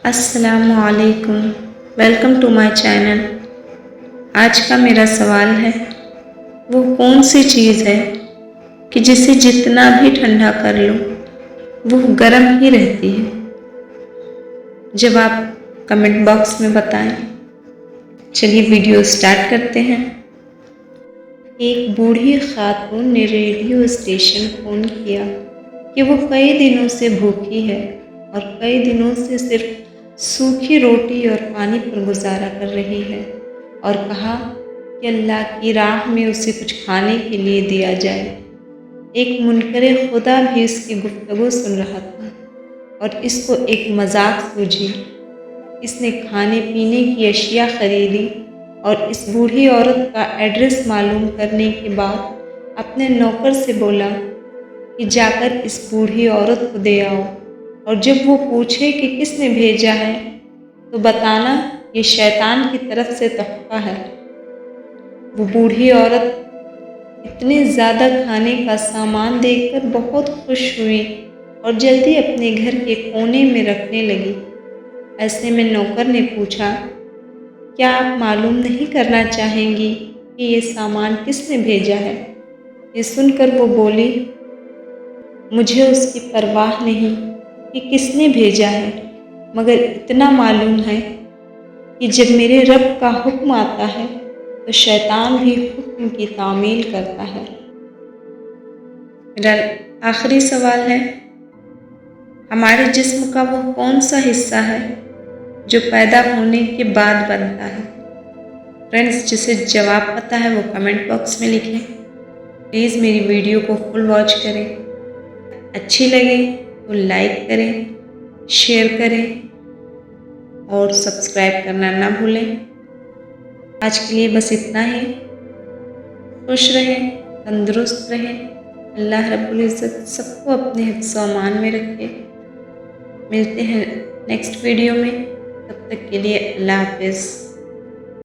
السلام علیکم، welcome to my channel. آج کا میرا سوال ہے، وہ کون سی چیز ہے کہ جسے جتنا بھی ٹھنڈا کر لو وہ گرم ہی رہتی ہے؟ جواب کمنٹ باکس میں بتائیں۔ چلیے ویڈیو سٹارٹ کرتے ہیں۔ ایک بوڑھی خاتون نے ریڈیو اسٹیشن فون کیا کہ وہ کئی دنوں سے بھوکی ہے اور کئی دنوں سے صرف سوکھی روٹی اور پانی پر گزارا کر رہی ہے، اور کہا کہ اللہ کی راہ میں اسے کچھ کھانے کے لیے دیا جائے۔ ایک منکر خدا بھی اس کی گفتگو سن رہا تھا اور اس کو ایک مذاق سوجی۔ اس نے کھانے پینے کی اشیاء خریدی اور اس بوڑھی عورت کا ایڈریس معلوم کرنے کے بعد اپنے نوکر سے بولا کہ جا کر اس بوڑھی عورت کو دے آؤ، اور جب وہ پوچھے کہ کس نے بھیجا ہے تو بتانا یہ شیطان کی طرف سے تحفہ ہے۔ وہ بوڑھی عورت اتنے زیادہ کھانے کا سامان دیکھ کر بہت خوش ہوئی اور جلدی اپنے گھر کے کونے میں رکھنے لگی۔ ایسے میں نوکر نے پوچھا، کیا آپ معلوم نہیں کرنا چاہیں گی کہ یہ سامان کس نے بھیجا ہے؟ یہ سن کر وہ بولی، مجھے اس کی پرواہ نہیں کہ کس نے بھیجا ہے، مگر اتنا معلوم ہے کہ جب میرے رب کا حکم آتا ہے تو شیطان بھی حکم کی تعمیل کرتا ہے۔ میرا آخری سوال ہے، ہمارے جسم کا وہ کون سا حصہ ہے جو پیدا ہونے کے بعد بنتا ہے؟ فرینڈز، جسے جواب پتہ ہے وہ کمنٹ باکس میں لکھیں۔ پلیز میری ویڈیو کو فل واچ کریں۔ اچھی لگے تو لائک کریں، شیئر کریں اور سبسکرائب کرنا نہ بھولیں۔ آج کے لیے بس اتنا ہی۔ خوش رہیں، تندرست رہیں، اللہ رب العزت سب کو اپنے حفظ و امان میں رکھے۔ ملتے ہیں نیکسٹ ویڈیو میں، تب تک کے لیے اللہ حافظ۔